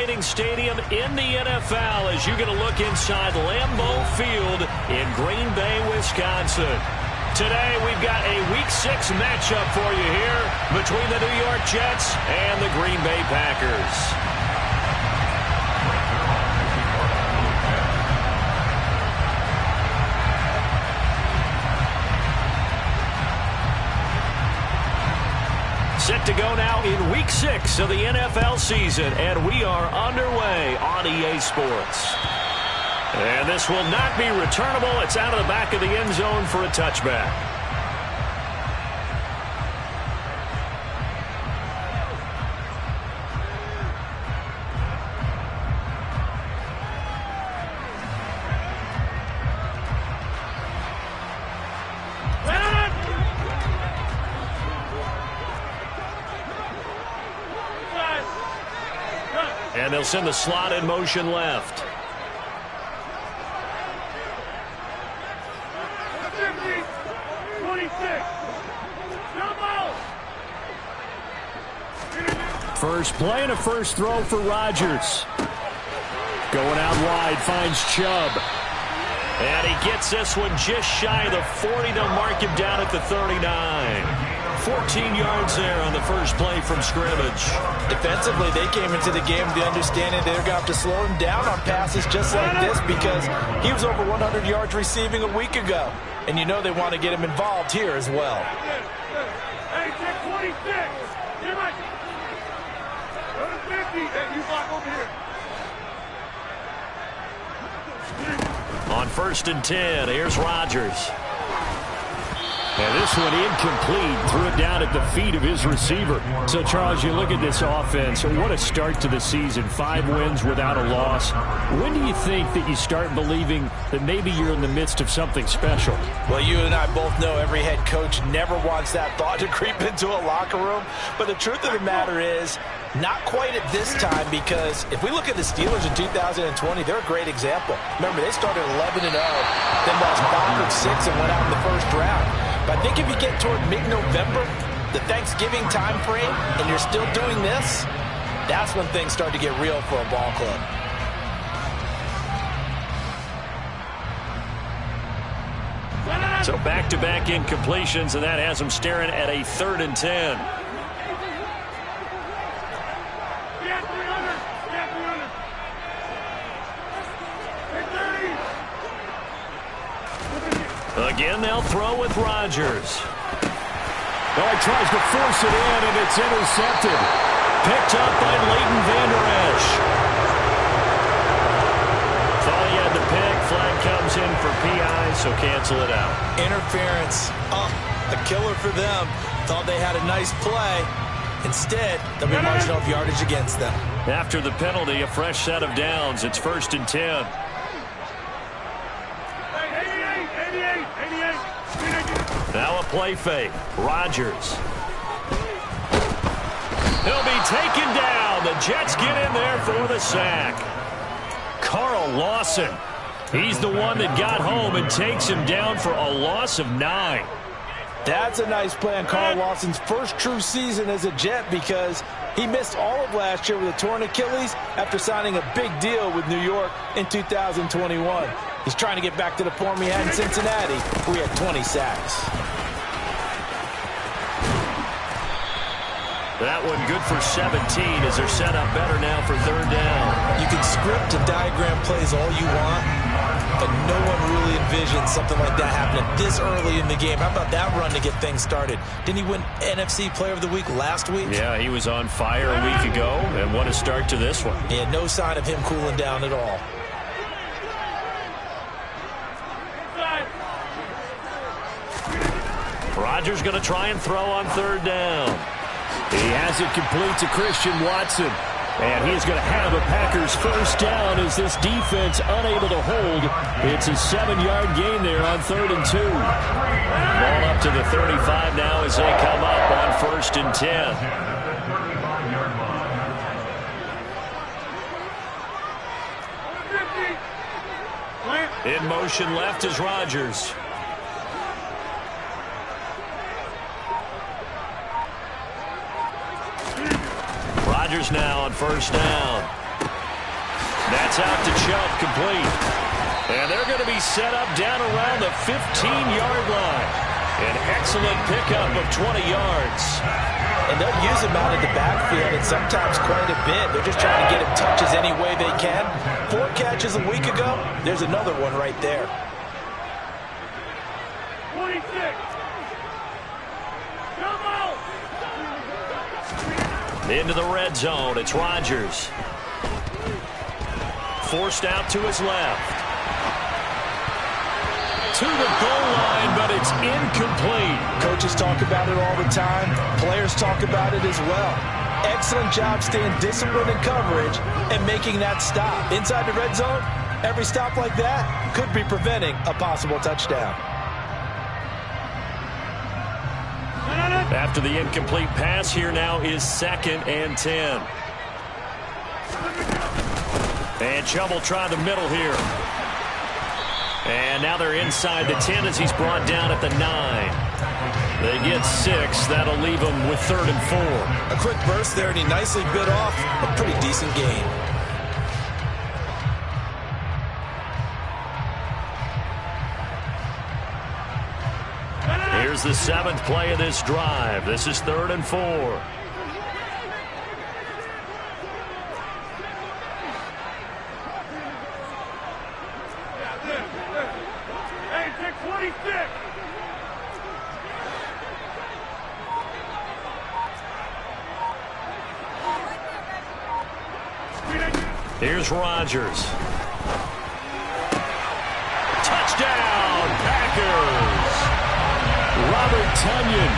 exciting stadium in the NFL as you get a look inside Lambeau Field in Green Bay, Wisconsin. Today, we've got a Week 6 matchup for you here between the New York Jets and the Green Bay Packers. Set to go now in Week 6 of the NFL season, and we are underway on EA Sports. And this will not be returnable. It's out of the back of the end zone for a touchback. And they'll send the slot in motion left. First play and a first throw for Rodgers. Going out wide, finds Chubb. And he gets this one just shy of the 40. They'll mark him down at the 39. 14 yards there on the first play from scrimmage. Defensively, they came into the game with the understanding they're going to have to slow him down on passes just like this because he was over 100 yards receiving a week ago. And you know they want to get him involved here as well. Hey, check 26. Get right. Go to 50. Hey, you block over here. On 1st and 10, here's Rodgers. And this one incomplete. Threw it down at the feet of his receiver. So, Charles, you look at this offense. What a start to the season. 5 wins without a loss. When do you think that you start believing that maybe you're in the midst of something special? Well, you and I both know every head coach never wants that thought to creep into a locker room. But the truth of the matter is, not quite at this time, because if we look at the Steelers in 2020, they're a great example. Remember, they started 11-0, then lost 5 or 6 and went out in the first round. But I think if you get toward mid-November, the Thanksgiving time frame, and you're still doing this, that's when things start to get real for a ball club. So back-to-back incompletions, and that has them staring at a 3rd and 10. Again, they'll throw with Rodgers. Oh, he tries to force it in, and it's intercepted. Picked up by Leighton Vander Esch. Thought he had the pick. Flag comes in for PI, so cancel it out. Interference. Oh, a killer for them. Thought they had a nice play. Instead, they'll be marching off yardage against them. After the penalty, a fresh set of downs. It's 1st and 10. Now a play fake. Rodgers. He'll be taken down. The Jets get in there for the sack. Carl Lawson. He's the one that got home and takes him down for a loss of 9. That's a nice play on Carl Lawson's first true season as a Jet because he missed all of last year with a torn Achilles after signing a big deal with New York in 2021. He's trying to get back to the form he had in Cincinnati, where he had 20 sacks. That one good for 17 as they're set up better now for 3rd down. You can script and diagram plays all you want, but no one really envisions something like that happening this early in the game. How about that run to get things started? Didn't he win NFC Player of the Week last week? Yeah, he was on fire a week ago, and what a start to this one. Yeah, no sign of him cooling down at all. Rodgers going to try and throw on 3rd down. He has it complete to Christian Watson. And he's going to have a Packers first down as this defense unable to hold. It's a 7-yard gain there on 3rd and 2. Ball up to the 35 now as they come up on 1st and 10. In motion left is Rodgers. Rodgers now on 1st down. That's out to Chubb, complete. And they're going to be set up down around the 15-yard line. An excellent pickup of 20 yards. And they'll use him out in the backfield, and sometimes quite a bit. They're just trying to get him touches any way they can. 4 catches a week ago. There's another one right there. 26. Come out. Into the red zone. It's Rodgers. Forced out to his left. To the goal line, but it's incomplete. Coaches talk about it all the time. Players talk about it as well. Excellent job staying disciplined in coverage and making that stop. Inside the red zone, every stop like that could be preventing a possible touchdown. After the incomplete pass, here now is 2nd and 10. And Chubb will try the middle here. And now they're inside the 10 as he's brought down at the 9. They get 6. That'll leave them with 3rd and 4. A quick burst there, and he nicely bit off a pretty decent gain. Here's the 7th play of this drive. This is 3rd and 4. Hey, take 26. Here's Rodgers. Touchdown, Packers! Robert Tonyan,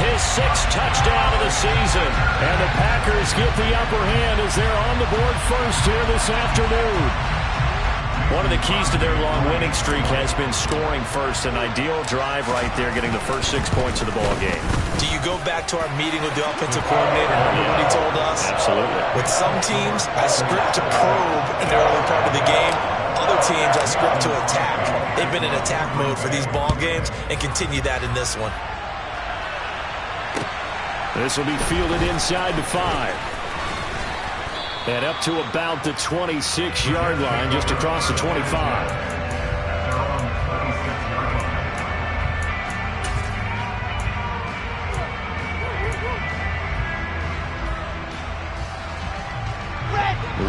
his 6th touchdown of the season. And the Packers get the upper hand as they're on the board first here this afternoon. One of the keys to their long winning streak has been scoring first. An ideal drive right there, getting the first 6 points of the ball game. Do you go back to our meeting with the offensive coordinator? Remember what he told us? Absolutely. With some teams, I script to probe in the early part of the game. Other teams, I script to attack. They've been in attack mode for these ball games and continue that in this one. This will be fielded inside the 5. And up to about the 26-yard line, just across the 25.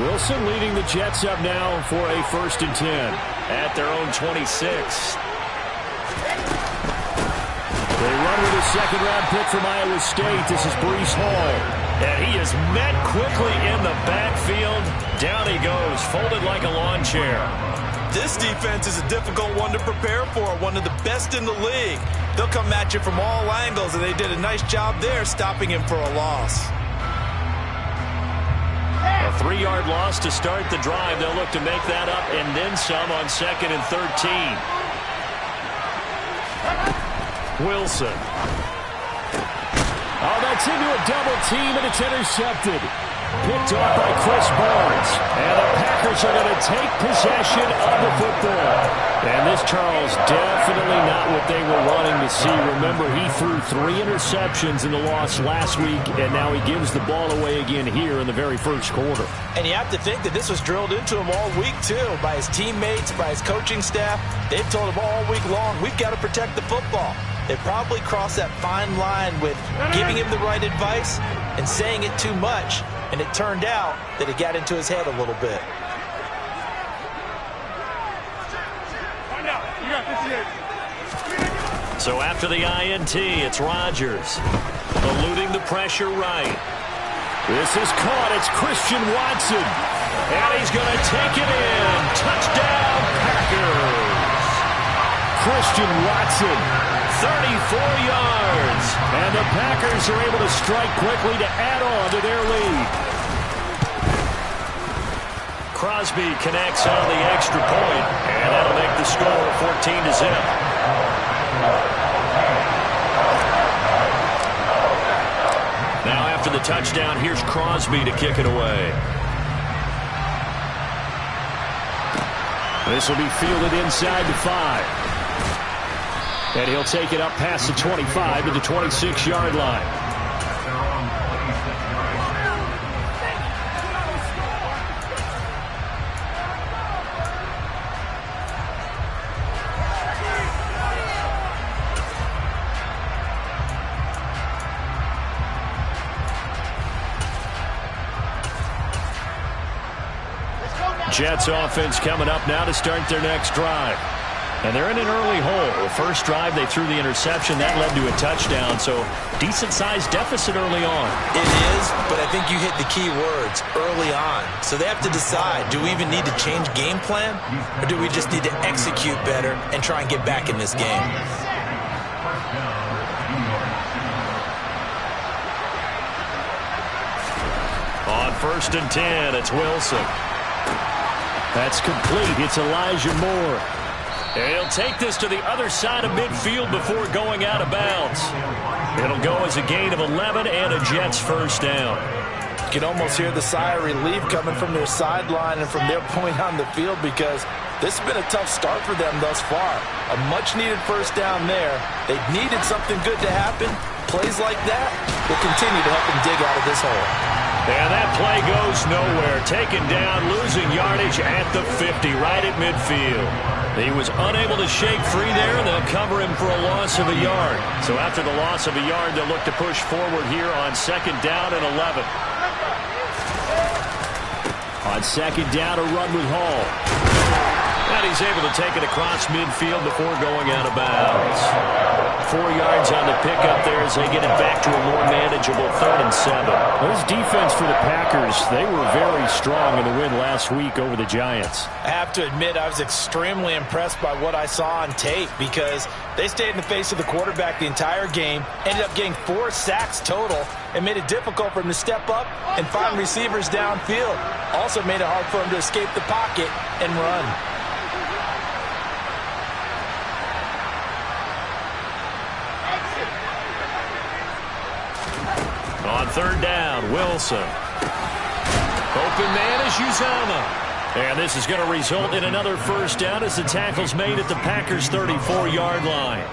Wilson leading the Jets up now for a 1st and 10 at their own 26. They run with a 2nd-round pick from Iowa State. This is Breece Hall. And he is met quickly in the backfield. Down he goes, folded like a lawn chair. This defense is a difficult one to prepare for, one of the best in the league. They'll come at you from all angles, and they did a nice job there stopping him for a loss. A 3-yard loss to start the drive. They'll look to make that up and then some on 2nd and 13. Wilson. Oh, that's into a double team, and it's intercepted. Picked off by Chris Barnes. And the Packers are going to take possession of the football. And this, Charles, definitely not what they were wanting to see. Remember, he threw 3 interceptions in the loss last week, and now he gives the ball away again here in the very first quarter. And you have to think that this was drilled into him all week, too, by his teammates, by his coaching staff. They've told him all week long, we've got to protect the football. They probably crossed that fine line with giving him the right advice and saying it too much. And it turned out that it got into his head a little bit. So after the INT, it's Rodgers eluding the pressure right. This is caught. It's Christian Watson. And he's going to take it in. Touchdown, Packers. Christian Watson, 34 yards. And the Packers are able to strike quickly to add on to their lead. Crosby connects on the extra point, and that'll make the score 14-0. Now after the touchdown, here's Crosby to kick it away. This will be fielded inside the 5. And he'll take it up past the 25 to the 26-yard line. Jets offense coming up now to start their next drive. And they're in an early hole. The first drive, they threw the interception. That led to a touchdown, so decent-sized deficit early on. It is, but I think you hit the key words, early on. So they have to decide, do we even need to change game plan, or do we just need to execute better and try and get back in this game? On 1st and 10, it's Wilson. That's complete. It's Elijah Moore. He'll take this to the other side of midfield before going out of bounds. It'll go as a gain of 11 and a Jets first down. You can almost hear the sigh of relief coming from their sideline and from their point on the field, because this has been a tough start for them thus far. A much-needed first down there. They needed something good to happen. Plays like that will continue to help them dig out of this hole. And that play goes nowhere. Taken down, losing yardage at the 50, right at midfield. He was unable to shake free there, and they'll cover him for a loss of a yard. So after the loss of a yard, they'll look to push forward here on 2nd down and 11. On 2nd down, a run with Hall. And he's able to take it across midfield before going out of bounds. 4 yards on the pickup there as they get it back to a more manageable 3rd and 7. This defense for the Packers, they were very strong in the win last week over the Giants. I have to admit, I was extremely impressed by what I saw on tape, because they stayed in the face of the quarterback the entire game, ended up getting 4 sacks total, and made it difficult for him to step up and find receivers downfield. Also made it hard for him to escape the pocket and run. On 3rd down, Wilson. Open man is Uzomah. And this is going to result in another first down as the tackle's made at the Packers' 34-yard line.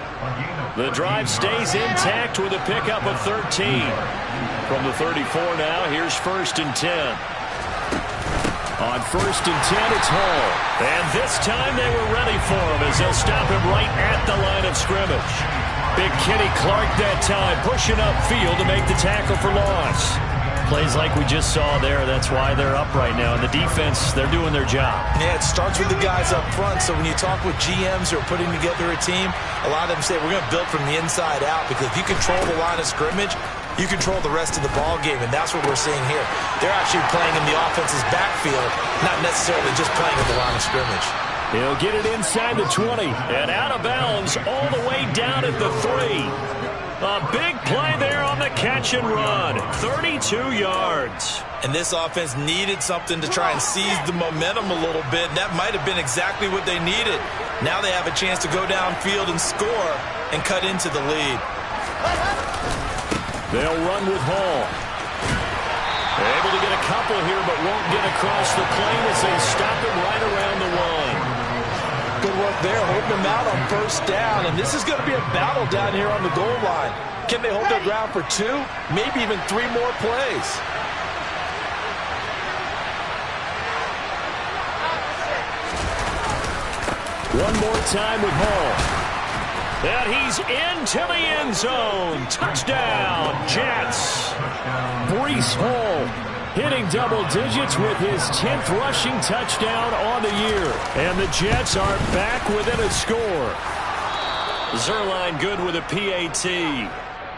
The drive stays intact with a pickup of 13. From the 34 now, here's 1st and 10. On 1st and 10, it's Hall. And this time they were ready for him as they'll stop him right at the line of scrimmage. Big Kenny Clark that time, pushing upfield to make the tackle for loss. Plays like we just saw there, that's why they're up right now. And the defense, they're doing their job. Yeah, it starts with the guys up front. So when you talk with GMs who are putting together a team, a lot of them say we're going to build from the inside out, because if you control the line of scrimmage, you control the rest of the ball game, and that's what we're seeing here. They're actually playing in the offense's backfield, not necessarily just playing at the line of scrimmage. He'll get it inside the 20 and out of bounds all the way down at the 3. A big play there on the catch and run. 32 yards. And this offense needed something to try and seize the momentum a little bit. And that might have been exactly what they needed. Now they have a chance to go downfield and score and cut into the lead. They'll run with Hall. They're able to get a couple here, but won't get across the plane as they stop him right around the 1. Good work there, holding them out on 1st down. And this is going to be a battle down here on the goal line. Can they hold their ground for 2, maybe even 3 more plays? One more time with Hall. And he's into the end zone. Touchdown, Jets. Breece Hall hitting double digits with his 10th rushing touchdown on the year. And the Jets are back within a score. Zuerlein good with a PAT.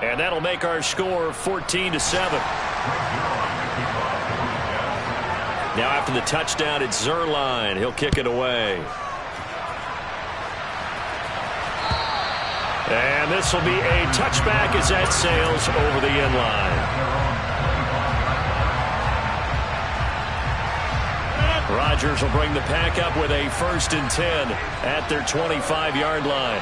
And that'll make our score 14-7. Now after the touchdown, it's Zuerlein. He'll kick it away. And this will be a touchback as that sails over the end line. Rodgers will bring the pack up with a 1st and 10 at their 25-yard line.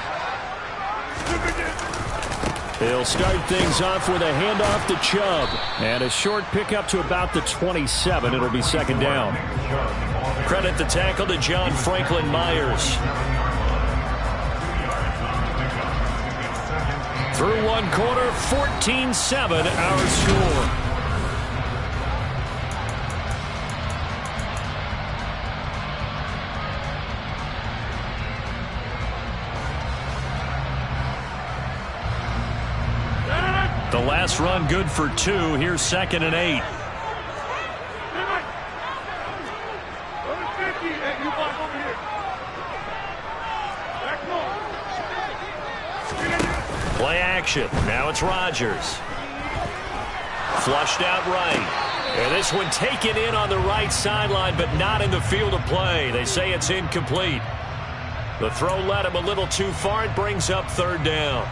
They'll start things off with a handoff to Chubb. And a short pickup to about the 27. It'll be 2nd down. Credit the tackle to John Franklin Myers. Through 1 quarter, 14-7 our score. The last run good for 2. Here's 2nd and 8. Play action. Now it's Rodgers. Flushed out right. And this one taken in on the right sideline, but not in the field of play. They say it's incomplete. The throw led him a little too far. It brings up third down.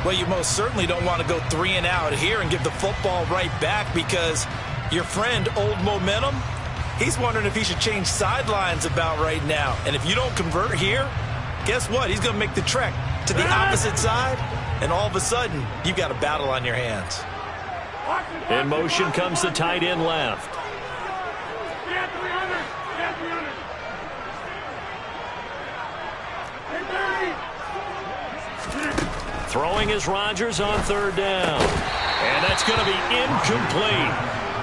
Well, you most certainly don't want to go 3 and out here and give the football right back, because your friend, Old Momentum, he's wondering if he should change sidelines about right now. And if you don't convert here, guess what? He's going to make the trek to the opposite side, and all of a sudden, you've got a battle on your hands. In motion comes the tight end left. Throwing is Rodgers on third down. And that's going to be incomplete.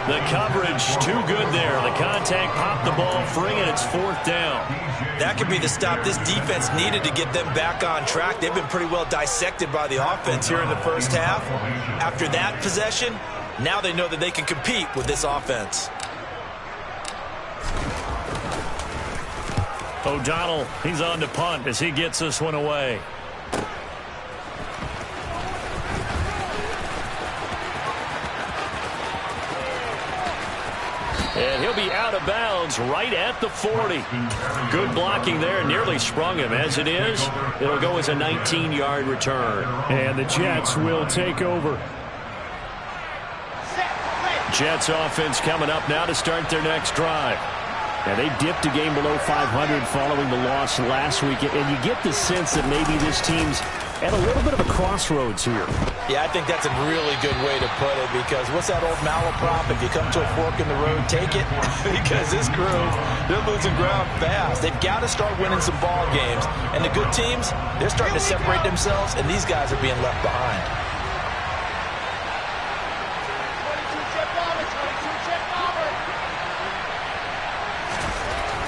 The coverage too good there. The contact popped the ball free, and it's fourth down. That could be the stop this defense needed to get them back on track. They've been pretty well dissected by the offense here in the first half. After that possession, now they know that they can compete with this offense. O'Donnell, he's on to punt as he gets this one away. And he'll be out of bounds right at the 40. Good blocking there. Nearly sprung him. As it is, it'll go as a 19-yard return. And the Jets will take over. Jets offense coming up now to start their next drive. Now, they dipped a game below 500 following the loss last week. And you get the sense that maybe this team's at a little bit of a crossroads here. Yeah, I think that's a really good way to put it, because what's that old malaprop? If you come to a fork in the road, take it. Because this crew, they're losing ground fast. They've got to start winning some ball games. And the good teams, they're starting to separate themselves, and these guys are being left behind.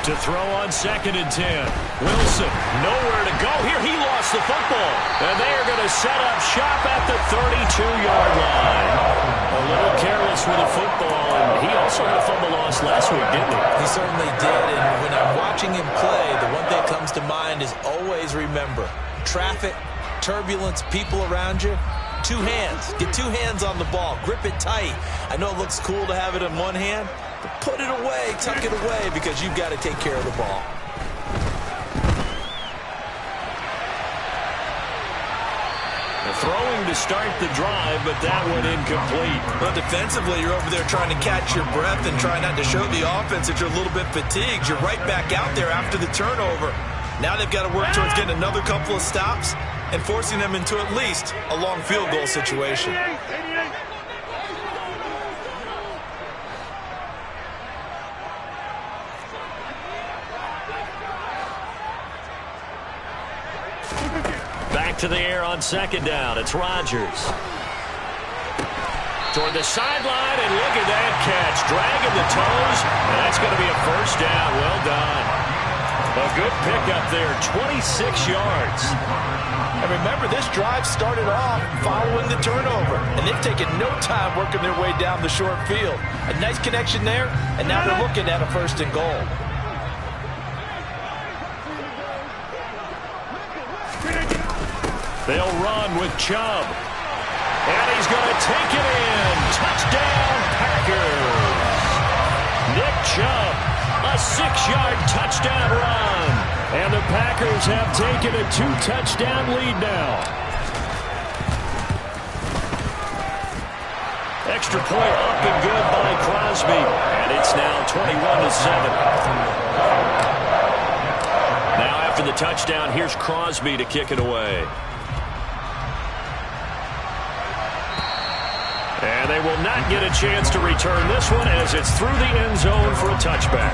To throw on 2nd and 10. Wilson, nowhere to go here. He lost the football. And they are going to set up shop at the 32-yard line. A little careless with the football. And he also had a fumble loss last week, didn't he? He certainly did. And when I'm watching him play, the one thing that comes to mind is always remember, traffic, turbulence, people around you. 2 hands. Get 2 hands on the ball. Grip it tight. I know it looks cool to have it in one hand, but put it away, tuck it away, because you've got to take care of the ball. Throwing to start the drive, but that one incomplete. Well, defensively, you're over there trying to catch your breath and try not to show the offense that you're a little bit fatigued. You're right back out there after the turnover. Now they've got to work towards getting another couple of stops and forcing them into at least a long field goal situation. Back to the air on 2nd down. It's Rodgers. Toward the sideline, and look at that catch. Dragging the toes, and that's going to be a first down. Well done. A good pickup there, 26 yards. And remember, this drive started off following the turnover, and they've taken no time working their way down the short field. A nice connection there, and now they're looking at a 1st and goal. They'll run with Chubb. And he's going to take it in. Touchdown, Packers. Nick Chubb, a 6-yard touchdown run. And the Packers have taken a 2-touchdown lead now. Extra point up and good by Crosby. And it's now 21-7. Now after the touchdown, here's Crosby to kick it away. And they will not get a chance to return this one as it's through the end zone for a touchback.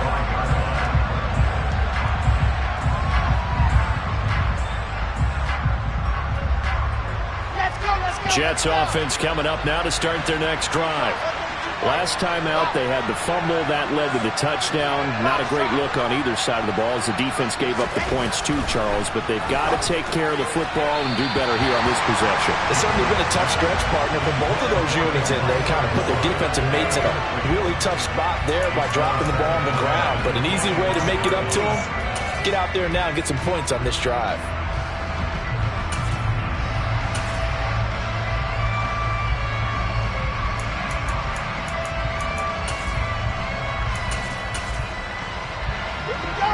Jets offense coming up now to start their next drive. Last time out, they had the fumble. That led to the touchdown. Not a great look on either side of the ball as the defense gave up the points too, Charles. But they've got to take care of the football and do better here on this possession. It's certainly been a tough stretch, partner, for both of those units, and they kind of put their defensive mates in a really tough spot there by dropping the ball on the ground. But an easy way to make it up to them, get out there now and get some points on this drive.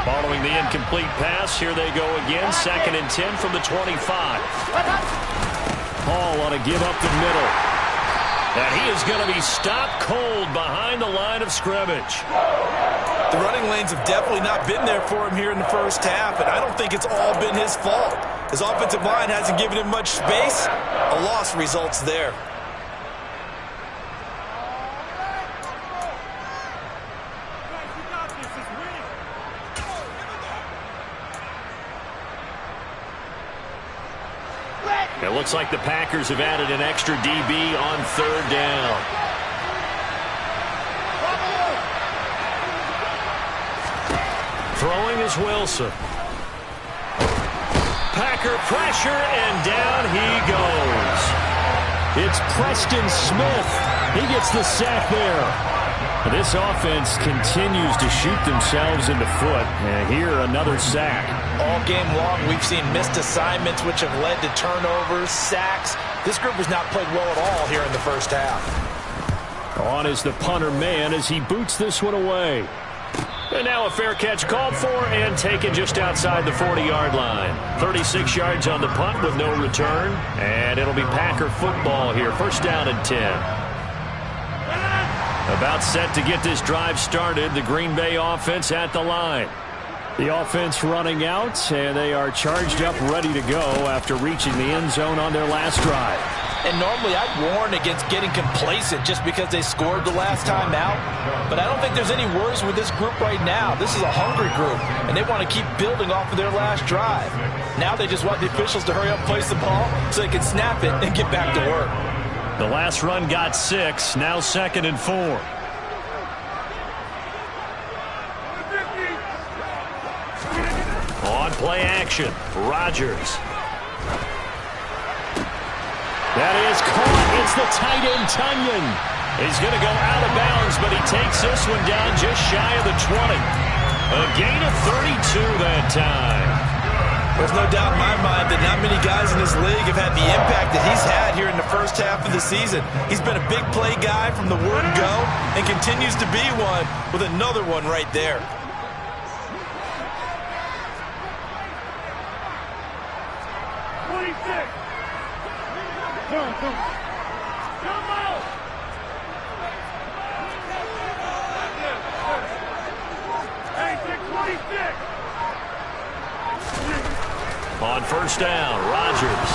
Following the incomplete pass, here they go again. 2nd and 10 from the 25. Hall on a give up the middle. And he is going to be stopped cold behind the line of scrimmage. The running lanes have definitely not been there for him here in the first half, and I don't think it's all been his fault. His offensive line hasn't given him much space. A loss results there. It looks like the Packers have added an extra DB on 3rd down. Throwing is Wilson. Packer pressure, and down he goes. It's Preston Smith. He gets the sack there. This offense continues to shoot themselves in the foot. And here, another sack. All game long, we've seen missed assignments, which have led to turnovers, sacks. This group has not played well at all here in the first half. On is the punter man as he boots this one away. And now a fair catch called for and taken just outside the 40-yard line. 36 yards on the punt with no return. And it'll be Packer football here. 1st down and 10. About set to get this drive started. The Green Bay offense at the line. The offense running out, and they are charged up, ready to go after reaching the end zone on their last drive. And normally I'd warn against getting complacent just because they scored the last time out. But I don't think there's any worries with this group right now. This is a hungry group, and they want to keep building off of their last drive. Now they just want the officials to hurry up, place the ball, so they can snap it and get back to work. The last run got 6, now 2nd and 4. On play action, Rodgers. That is caught. It's the tight end, Tunyon. He's going to go out of bounds, but he takes this one down just shy of the 20. A gain of 32 that time. There's no doubt in my mind that not many guys in this league have had the impact that he's had here in the first half of the season. He's been a big play guy from the word go and continues to be one with another one right there. On 1st down, Rodgers.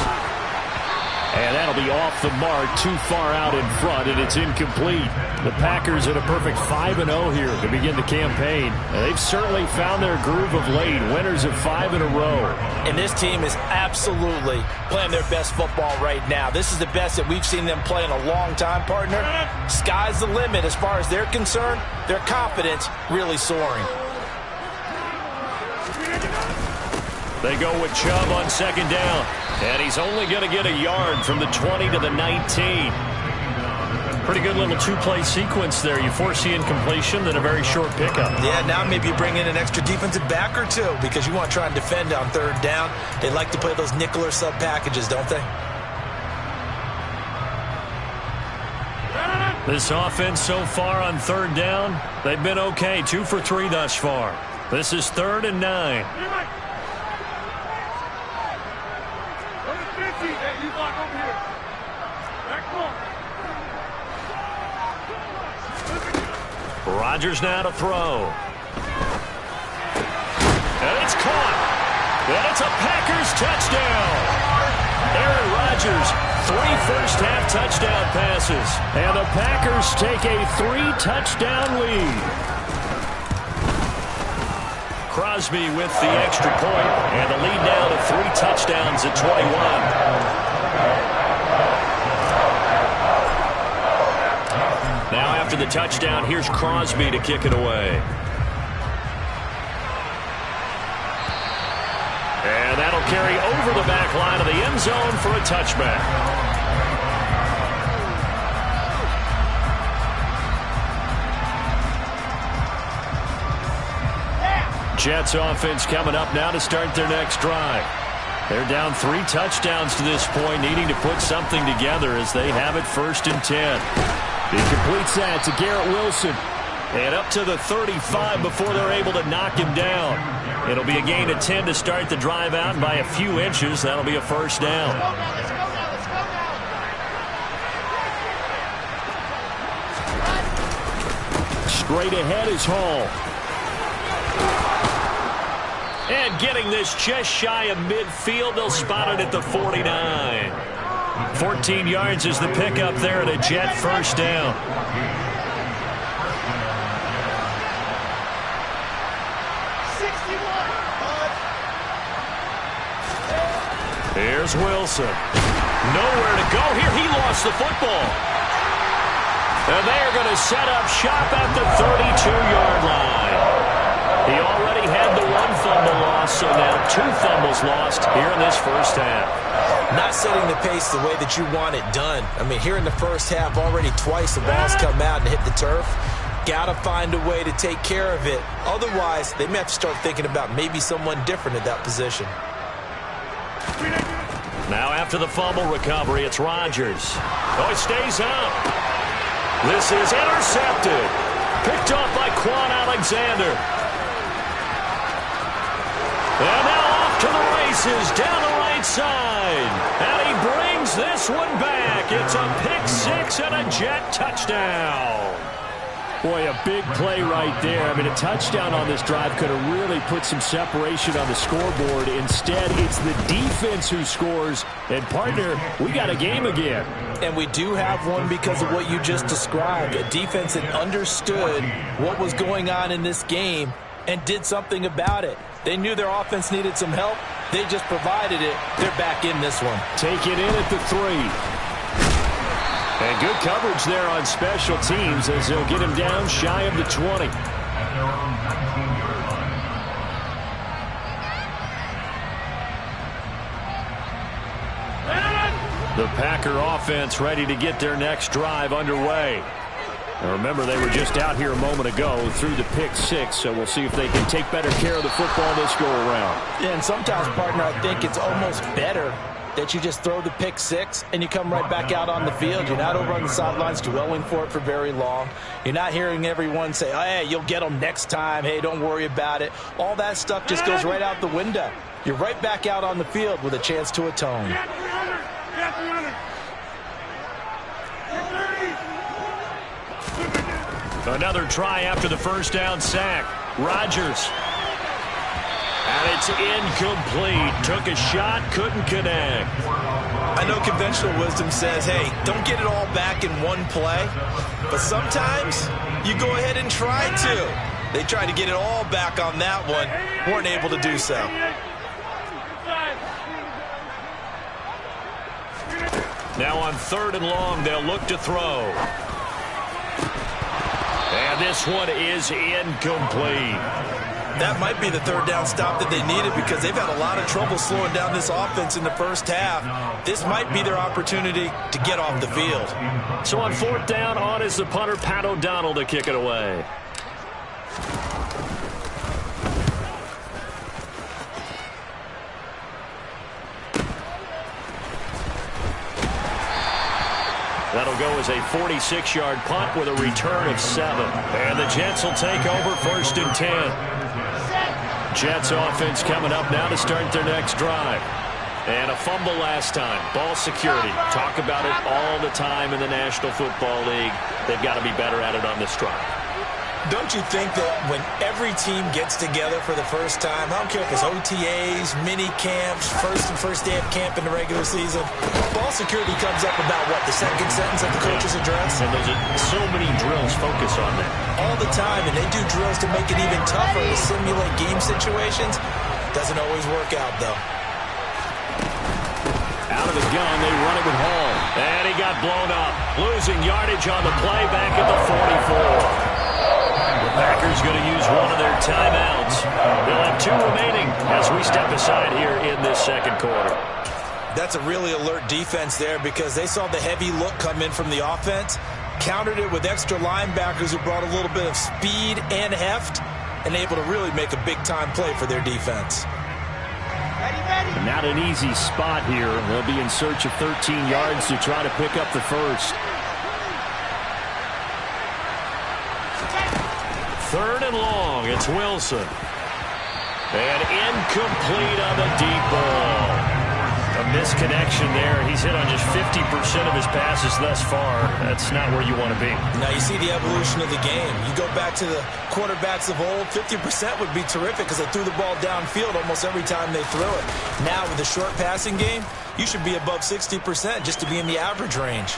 And that'll be off the mark, too far out in front, and it's incomplete. The Packers at a perfect 5-0 here to begin the campaign. And they've certainly found their groove of late, winners of 5 in a row. And this team is absolutely playing their best football right now. This is the best that we've seen them play in a long time, partner. Sky's the limit as far as they're concerned. Their confidence really soaring. They go with Chubb on 2nd down. And he's only going to get a yard from the 20 to the 19. Pretty good little 2-play sequence there. You force the incompletion, then a very short pickup. Yeah, now maybe you bring in an extra defensive back or two because you want to try and defend on 3rd down. They like to play those nickel or sub packages, don't they? This offense so far on 3rd down, they've been okay. 2 for 3 thus far. This is 3rd and 9. Rodgers now to throw. And it's caught. And it's a Packers touchdown. Aaron Rodgers, 3 first-half touchdown passes. And the Packers take a 3-touchdown lead. Crosby with the extra point, and the lead now to 3 touchdowns at 21. Now after the touchdown, here's Crosby to kick it away. And that'll carry over the back line of the end zone for a touchback. Jets offense coming up now to start their next drive. They're down 3 touchdowns to this point, needing to put something together as they have it 1st and 10. He completes that to Garrett Wilson. And up to the 35 before they're able to knock him down. It'll be a gain of 10 to start the drive out by a few inches. That'll be a 1st down. Straight ahead is Hall. And getting this just shy of midfield, they'll spot it at the 49. 14 yards is the pickup there at a Jet 1st down. Here's Wilson. Nowhere to go here. He lost the football. And they're going to set up shop at the 32-yard line. He already had the 1 fumble loss, so now 2 fumbles lost here in this 1st half. Not setting the pace the way that you want it done. I mean, here in the 1st half, already twice the ball's come out and hit the turf. Got to find a way to take care of it. Otherwise, they may have to start thinking about maybe someone different at that position. Now after the fumble recovery, it's Rodgers. Oh, it stays up. This is intercepted. Picked off by Quan Alexander. And now off to the races down the right side. And he brings this one back. It's a pick 6 and a Jet touchdown. Boy, a big play right there. I mean, a touchdown on this drive could have really put some separation on the scoreboard. Instead, it's the defense who scores. And, partner, we got a game again. And we do have one because of what you just described. A defense that understood what was going on in this game and did something about it. They knew their offense needed some help. They just provided it. They're back in this one. Take it in at the 3. And good coverage there on special teams as they'll get him down shy of the 20. The Packer offense ready to get their next drive underway. Now remember, they were just out here a moment ago through the pick 6, so we'll see if they can take better care of the football this go-around. Yeah, and sometimes, partner, I think it's almost better that you just throw the pick 6 and you come right back out on the field. You're not over on the sidelines dwelling for it for very long. You're not hearing everyone say, oh, hey, you'll get them next time. Hey, don't worry about it. All that stuff just goes right out the window. You're right back out on the field with a chance to atone. Another try after the 1st down sack. Rodgers. And it's incomplete. Took a shot, couldn't connect. I know conventional wisdom says, hey, don't get it all back in one play. But sometimes you go ahead and try to. They tried to get it all back on that one. Weren't able to do so. Now on 3rd and long, they'll look to throw. And this one is incomplete. That might be the 3rd down stop that they needed because they've had a lot of trouble slowing down this offense in the 1st half. This might be their opportunity to get off the field. So on 4th down, on is the punter, Pat O'Donnell, to kick it away. That'll go as a 46-yard punt with a return of 7. And the Jets will take over 1st and 10. Jets offense coming up now to start their next drive. And a fumble last time. Ball security. Talk about it all the time in the National Football League. They've got to be better at it on this drive. Don't you think that when every team gets together for the first time, I don't care if it's OTAs, mini camps, first day of camp in the regular season, ball security comes up about what, the second sentence of the coach's address? And there's so many drills focus on that. All the time, and they do drills to make it even tougher to simulate game situations. Doesn't always work out, though. Out of the gun, they run it with Hall. And he got blown up. Losing yardage on the play back at the 44. The Packers going to use one of their timeouts. They'll have 2 remaining as we step aside here in this 2nd quarter. That's a really alert defense there because they saw the heavy look come in from the offense, countered it with extra linebackers who brought a little bit of speed and heft, and able to really make a big-time play for their defense. Not an easy spot here. They'll be in search of 13 yards to try to pick up the first. 3rd and long. It's Wilson. And incomplete on the deep ball. A misconnection there. He's hit on just 50% of his passes thus far. That's not where you want to be. Now you see the evolution of the game. You go back to the quarterbacks of old, 50% would be terrific because they threw the ball downfield almost every time they threw it. Now with the short passing game, you should be above 60% just to be in the average range.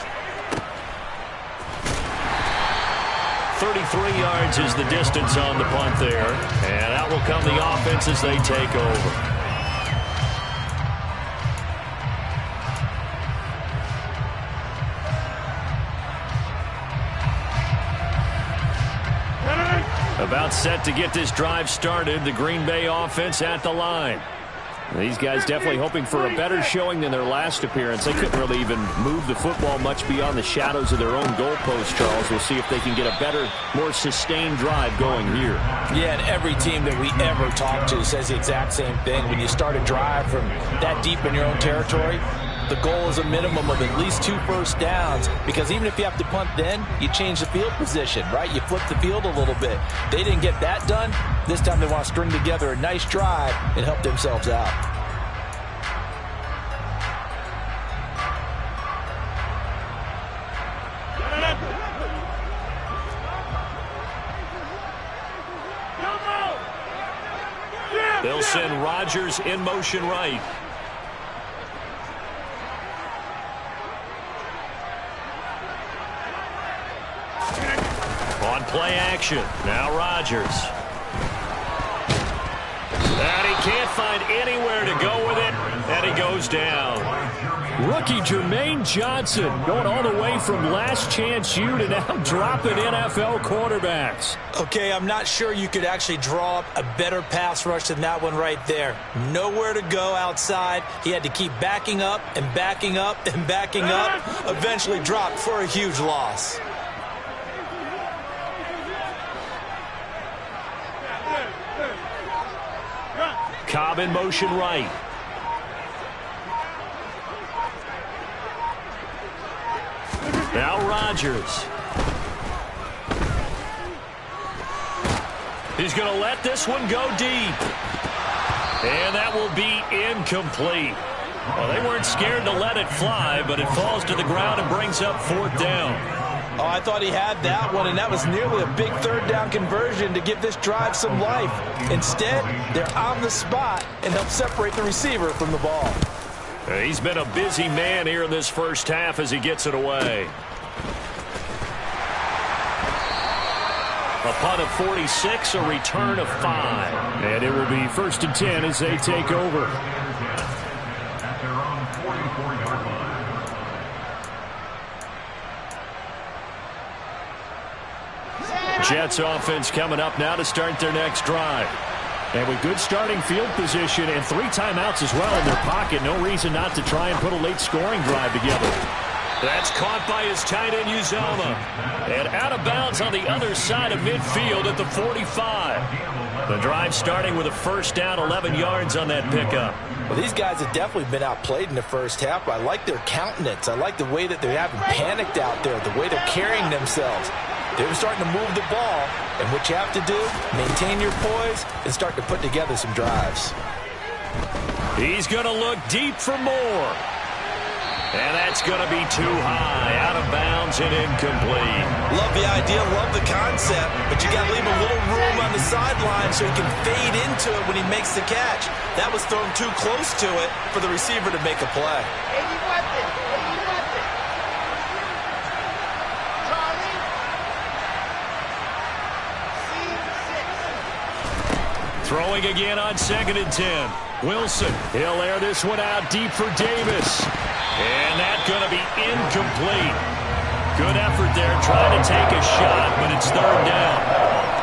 33 yards is the distance on the punt there. And out will come the offense as they take over. About set to get this drive started. The Green Bay offense at the line. These guys definitely hoping for a better showing than their last appearance. They couldn't really even move the football much beyond the shadows of their own goalpost, Charles. We'll see if they can get a better, more sustained drive going here. Yeah, and every team that we ever talk to says the exact same thing. When you start a drive from that deep in your own territory, the goal is a minimum of at least 2 first downs, because even if you have to punt then, you change the field position, right? You flip the field a little bit. They didn't get that done. This time they want to string together a nice drive and help themselves out. They'll send Rodgers in motion right. On play action. Now Rodgers. And he can't find anywhere to go with it. And he goes down. Rookie Jermaine Johnson going all the way from last chance U to now dropping NFL quarterbacks. Okay, I'm not sure you could actually draw up a better pass rush than that one right there. Nowhere to go outside. He had to keep backing up and backing up and backing up. Eventually dropped for a huge loss. Cobb in motion right. Now Rodgers. He's going to let this one go deep. And that will be incomplete. Well, they weren't scared to let it fly, but it falls to the ground and brings up 4th down. Oh, I thought he had that one, and that was nearly a big 3rd down conversion to give this drive some life. Instead, they're on the spot and help separate the receiver from the ball. He's been a busy man here in this first half as he gets it away. A punt of 46, a return of 5. And it will be 1st and 10 as they take over. Jets offense coming up now to start their next drive. And with good starting field position and 3 timeouts as well in their pocket, no reason not to try and put a late scoring drive together. That's caught by his tight end, Uzomah. And out of bounds on the other side of midfield at the 45. The drive starting with a 1st down, 11 yards on that pickup. Well, these guys have definitely been outplayed in the first half, but I like their countenance. I like the way that they haven't panicked out there, the way they're carrying themselves. They're starting to move the ball, and what you have to do, maintain your poise and start to put together some drives. He's going to look deep for more. And that's going to be too high, out of bounds and incomplete. Love the idea, love the concept, but you got to leave a little room on the sideline so he can fade into it when he makes the catch. That was thrown too close to it for the receiver to make a play. Throwing again on 2nd and 10. Wilson, he'll air this one out deep for Davis. And that's going to be incomplete. Good effort there trying to take a shot, but it's 3rd down.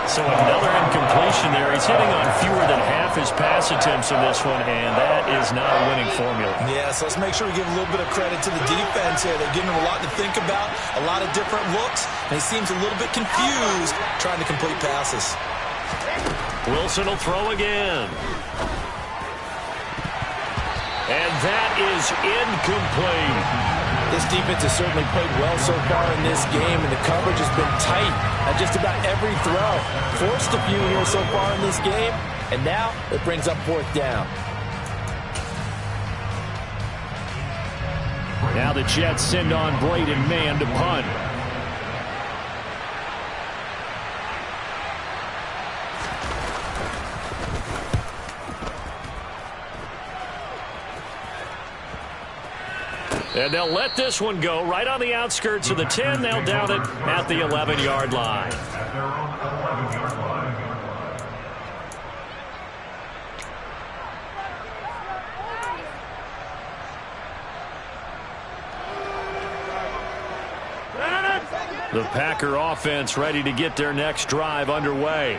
So another incompletion there. He's hitting on fewer than half his pass attempts in this one, and that is not a winning formula. Yeah, so let's make sure we give a little bit of credit to the defense here. They're giving him a lot to think about, a lot of different looks, and he seems a little bit confused trying to complete passes. Wilson will throw again. And that is incomplete. This defense has certainly played well so far in this game, and the coverage has been tight at just about every throw. Forced a few here so far in this game, and now it brings up 4th down. Now the Jets send on Braden Mann to punt. And they'll let this one go right on the outskirts of the 10. They'll down it at the 11-yard line. The Packer offense ready to get their next drive underway.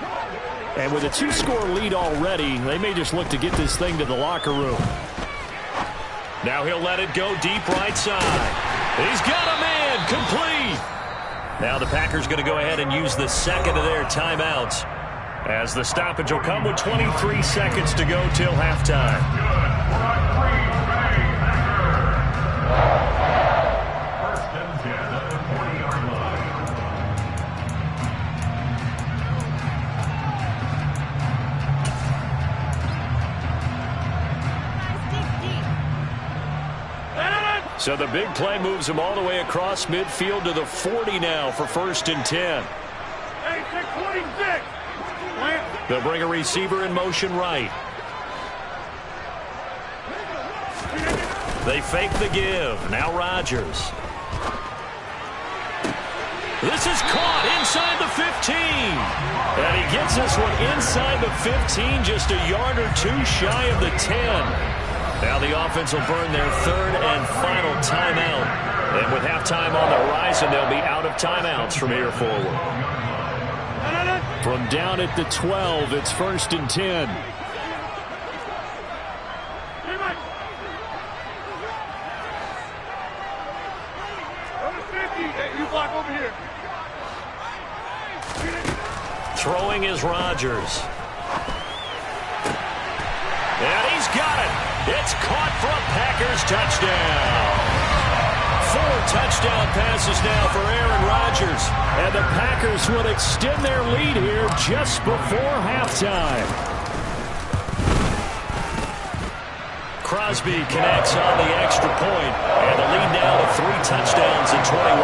And with a 2-score lead already, they may just look to get this thing to the locker room. Now he'll let it go deep right side. He's got a man complete. Now the Packers going to go ahead and use the second of their timeouts, as the stoppage will come with 23 seconds to go till halftime. First and 10 at the 40-yard line. So the big play moves him all the way across midfield to the 40 now for 1st and 10. Hey, 26. They'll bring a receiver in motion right. They fake the give. Now Rodgers. This is caught inside the 15. And he gets this one inside the 15, just a yard or two shy of the 10. Now the offense will burn their 3rd and final timeout. And with halftime on the horizon, they'll be out of timeouts from here forward. From down at the 12, it's 1st and 10. You block over here. Throwing is Rodgers. And he's got it. It's caught for a Packers touchdown. 4 touchdown passes now for Aaron Rodgers. And the Packers will extend their lead here just before halftime. Crosby connects on the extra point. And the lead now to 3 touchdowns in 21.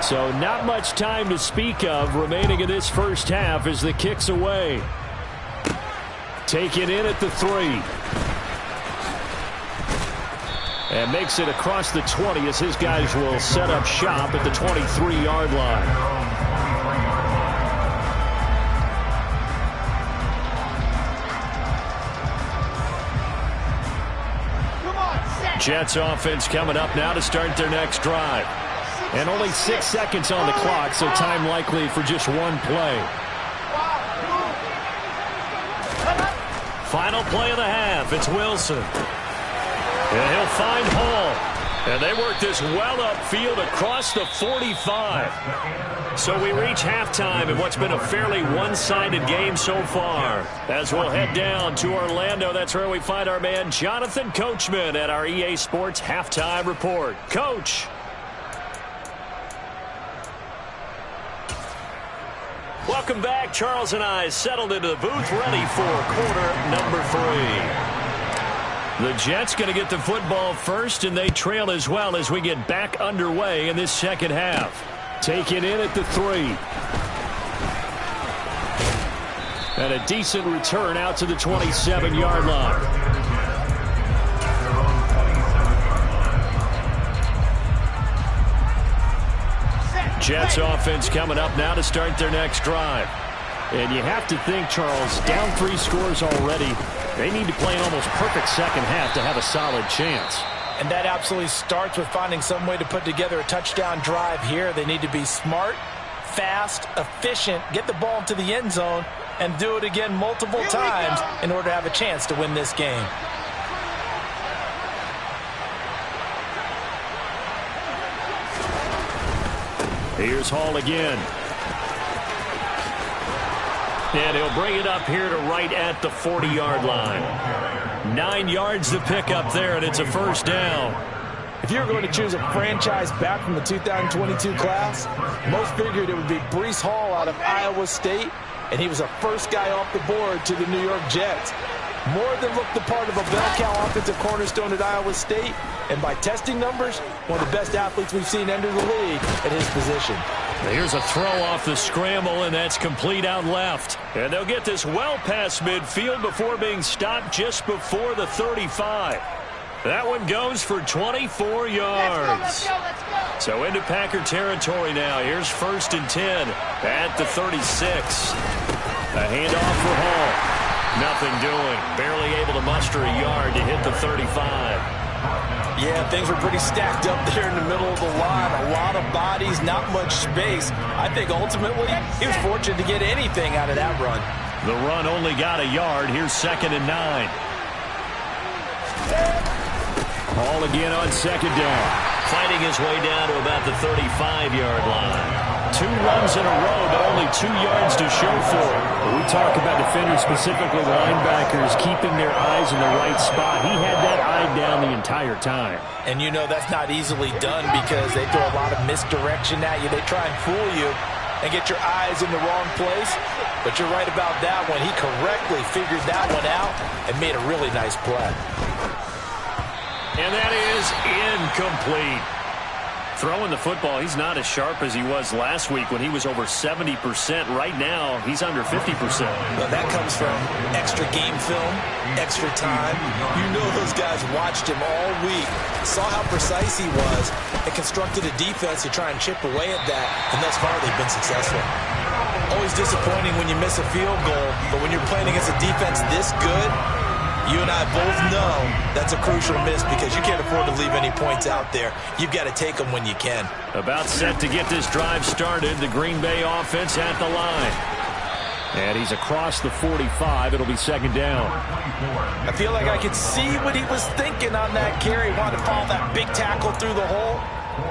So not much time to speak of remaining in this first half as the kick's away. Taken in at the 3. And makes it across the 20 as his guys will set up shop at the 23-yard line. Jets offense coming up now to start their next drive. And only 6 seconds on the clock, so time likely for just one play. Final play of the half. It's Wilson. And he'll find Hall. And they work this well upfield across the 45. So we reach halftime in what's been a fairly one-sided game so far. As we'll head down to Orlando, that's where we find our man Jonathan Coachman at our EA Sports Halftime Report. Coach. Welcome back. Charles and I settled into the booth, ready for quarter number 3. The Jets going to get the football first, and they trail as well as we get back underway in this second half. Taken in at the 3. And a decent return out to the 27-yard line. Jets offense coming up now to start their next drive. And you have to think, Charles, down 3 scores already. They need to play an almost perfect second half to have a solid chance. And that absolutely starts with finding some way to put together a touchdown drive here. They need to be smart, fast, efficient, get the ball into the end zone, and do it again multiple times in order to have a chance to win this game. Here's Hall again. And he'll bring it up here to right at the 40-yard line. 9 yards to pick up there, and it's a first down. If you were going to choose a franchise back from the 2022 class, most figured it would be Breece Hall out of Iowa State, and he was the first guy off the board to the New York Jets. More than looked the part of a bell cow offensive cornerstone at Iowa State, and by testing numbers, one of the best athletes we've seen enter the league at his position. Here's a throw off the scramble, and that's complete out left. And they'll get this well past midfield before being stopped just before the 35. That one goes for 24 yards. Let's go. So into Packer territory now. Here's 1st and 10 at the 36. A handoff for Hall. Nothing doing. Barely able to muster a yard to hit the 35. Yeah, things were pretty stacked up there in the middle of the line. A lot of bodies, not much space. I think ultimately he was fortunate to get anything out of that run. The run only got a yard. Here's 2nd and 9. Hall again on 2nd down. Fighting his way down to about the 35-yard line. 2 runs in a row, but only 2 yards to show for it. We talk about defenders, specifically linebackers, keeping their eyes in the right spot. He had that eye down the entire time. And you know that's not easily done because they throw a lot of misdirection at you. They try and fool you and get your eyes in the wrong place. But you're right about that one. He correctly figured that one out and made a really nice play. And that is incomplete. Throwing the football, he's not as sharp as he was last week when he was over 70%. Right now, he's under 50%. Well, that comes from extra game film, extra time. You know those guys watched him all week, saw how precise he was, and constructed a defense to try and chip away at that, and thus far they've been successful. Always disappointing when you miss a field goal, but when you're playing against a defense this good, you and I both know that's a crucial miss because you can't afford to leave any points out there. You've got to take them when you can. About set to get this drive started. The Green Bay offense at the line. And he's across the 45. It'll be 2nd down. I feel like I could see what he was thinking on that carry. Wanted to follow that big tackle through the hole.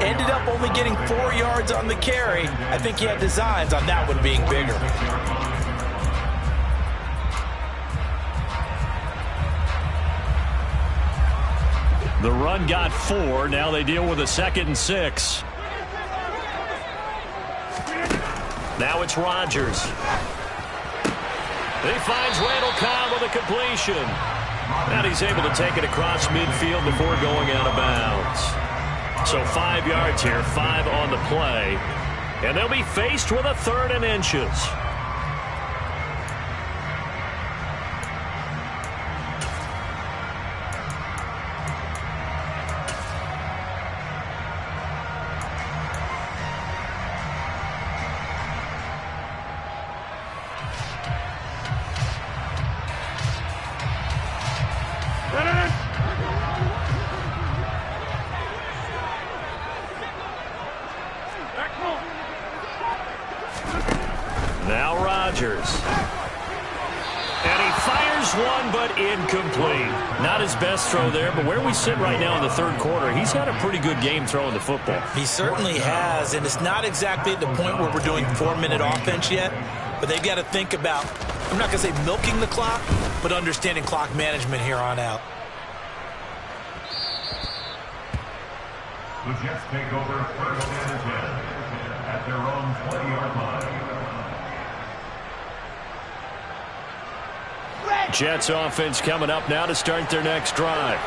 Ended up only getting 4 yards on the carry. I think he had designs on that one being bigger. The run got 4. Now they deal with a 2nd and 6. Now it's Rodgers. He finds Randall Cobb with a completion. And he's able to take it across midfield before going out of bounds. So 5 yards here, 5 on the play. And they'll be faced with a 3rd and inches. Now Rodgers. And he fires one, but incomplete. Not his best throw there, but where we sit right now in the 3rd quarter, he's had a pretty good game throwing the football. He certainly has, and it's not exactly at the point where we're doing 4-minute offense yet, but they've got to think about, I'm not going to say milking the clock, but understanding clock management here on out. The Jets take over 1st and 10 at their own 20-yard line. Jets offense coming up now to start their next drive.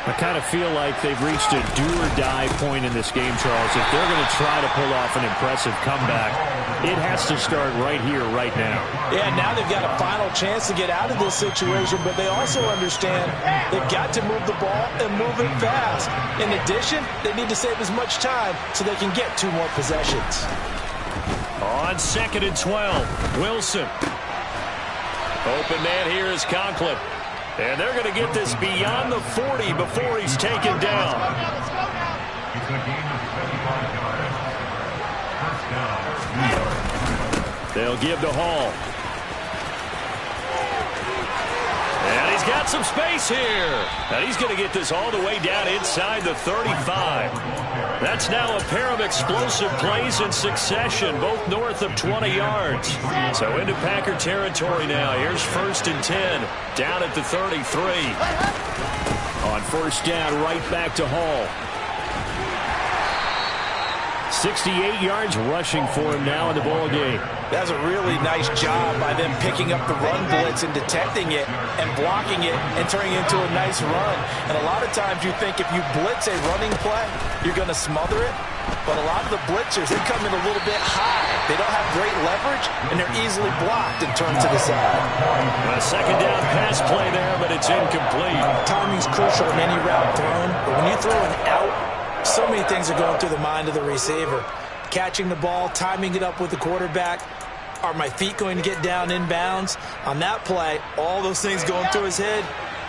I kind of feel like they've reached a do-or-die point in this game, Charles. If they're going to try to pull off an impressive comeback, it has to start right here, right now. Yeah, now they've got a final chance to get out of this situation, but they also understand they've got to move the ball and move it fast. In addition, they need to save as much time so they can get 2 more possessions. On 2nd and 12, Wilson. Open man here is Conklin. And they're going to get this beyond the 40 before he's taken down. It's a game of 75 yards. First down. They'll give to Hall. And he's got some space here. And he's going to get this all the way down inside the 35. That's now a pair of explosive plays in succession, both north of 20 yards. So into Packer territory now. Here's 1st and 10, down at the 33. On 1st down, right back to Hall. 68 yards rushing for him now in the ball game. That's a really nice job by them picking up the run blitz and detecting it and blocking it and turning it into a nice run. And a lot of times you think if you blitz a running play, you're going to smother it. But a lot of the blitzers, they come in a little bit high. They don't have great leverage, and they're easily blocked and turned to the side. A 2nd down pass play there, but it's incomplete. Timing's crucial in any route thrown. But when you throw an out, so many things are going through the mind of the receiver. Catching the ball, timing it up with the quarterback. Are my feet going to get down inbounds? On that play, all those things going through his head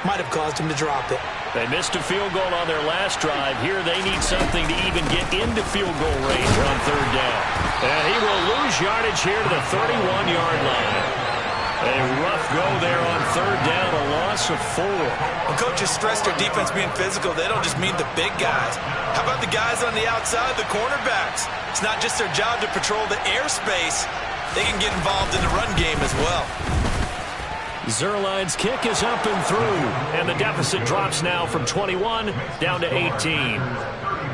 might have caused him to drop it. They missed a field goal on their last drive. Here they need something to even get into field goal range on 3rd down. And he will lose yardage here to the 31-yard line. A rough go there on 3rd down, a loss of 4. When coaches stress their defense being physical, they don't just mean the big guys. How about the guys on the outside, the cornerbacks? It's not just their job to patrol the airspace. They can get involved in the run game as well. Zuerlein's kick is up and through, and the deficit drops now from 21 down to 18.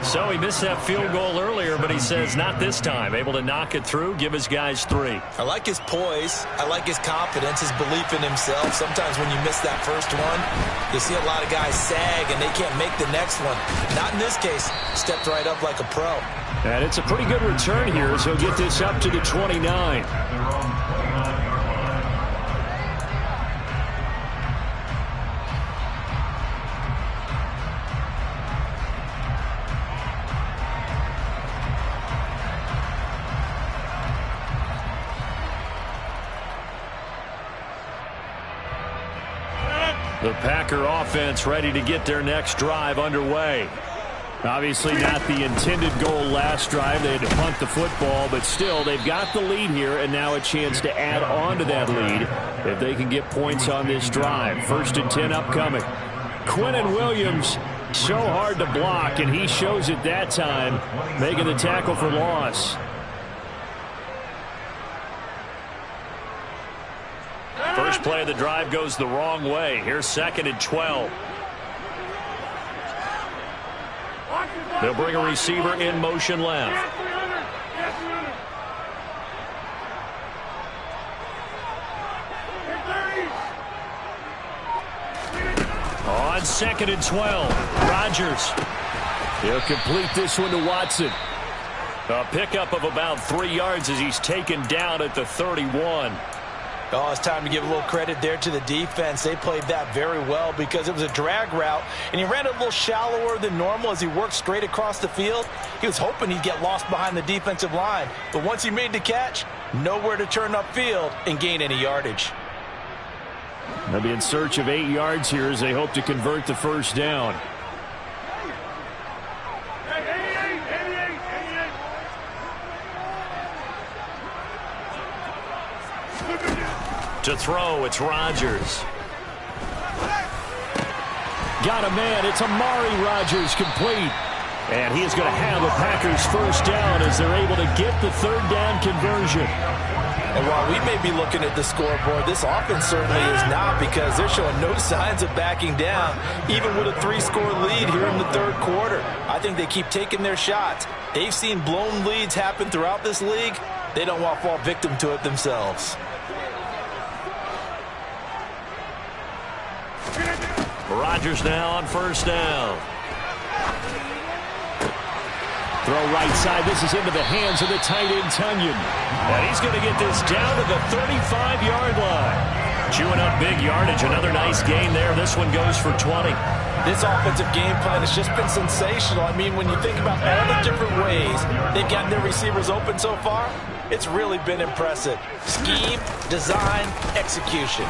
So he missed that field goal earlier, but he says not this time. Able to knock it through, give his guys 3. I like his poise. I like his confidence, his belief in himself. Sometimes when you miss that first one, you see a lot of guys sag and they can't make the next one. Not in this case. Stepped right up like a pro. And it's a pretty good return here as he'll get this up to the 29. The Packer offense ready to get their next drive underway. Obviously not the intended goal last drive. They had to punt the football, but still they've got the lead here and now a chance to add on to that lead if they can get points on this drive. 1st and 10 upcoming. Quinnen Williams, so hard to block, and he shows it that time, making the tackle for loss. First play of the drive goes the wrong way. Here's 2nd and 12. They'll bring a receiver in motion left. On 2nd and 12, Rodgers. He'll complete this one to Watson. A pickup of about 3 yards as he's taken down at the 31. Oh, it's time to give a little credit there to the defense. They played that very well because it was a drag route, and he ran a little shallower than normal as he worked straight across the field. He was hoping he'd get lost behind the defensive line, but once he made the catch, nowhere to turn upfield and gain any yardage. They'll be in search of 8 yards here as they hope to convert the 1st down. To throw, it's Rodgers. Got a man. It's Amari Rodgers complete. And he is going to have the Packers 1st down as they're able to get the 3rd down conversion. And while we may be looking at the scoreboard, this offense certainly is not, because they're showing no signs of backing down, even with a 3-score lead here in the 3rd quarter. I think they keep taking their shots. They've seen blown leads happen throughout this league. They don't want to fall victim to it themselves. Rodgers now on 1st down. Throw right side. This is into the hands of the tight end, Tonyan. And he's going to get this down to the 35-yard line. Chewing up big yardage. Another nice gain there. This one goes for 20. This offensive game plan has just been sensational. I mean, when you think about all the different ways they've gotten their receivers open so far, it's really been impressive. Scheme, design, execution.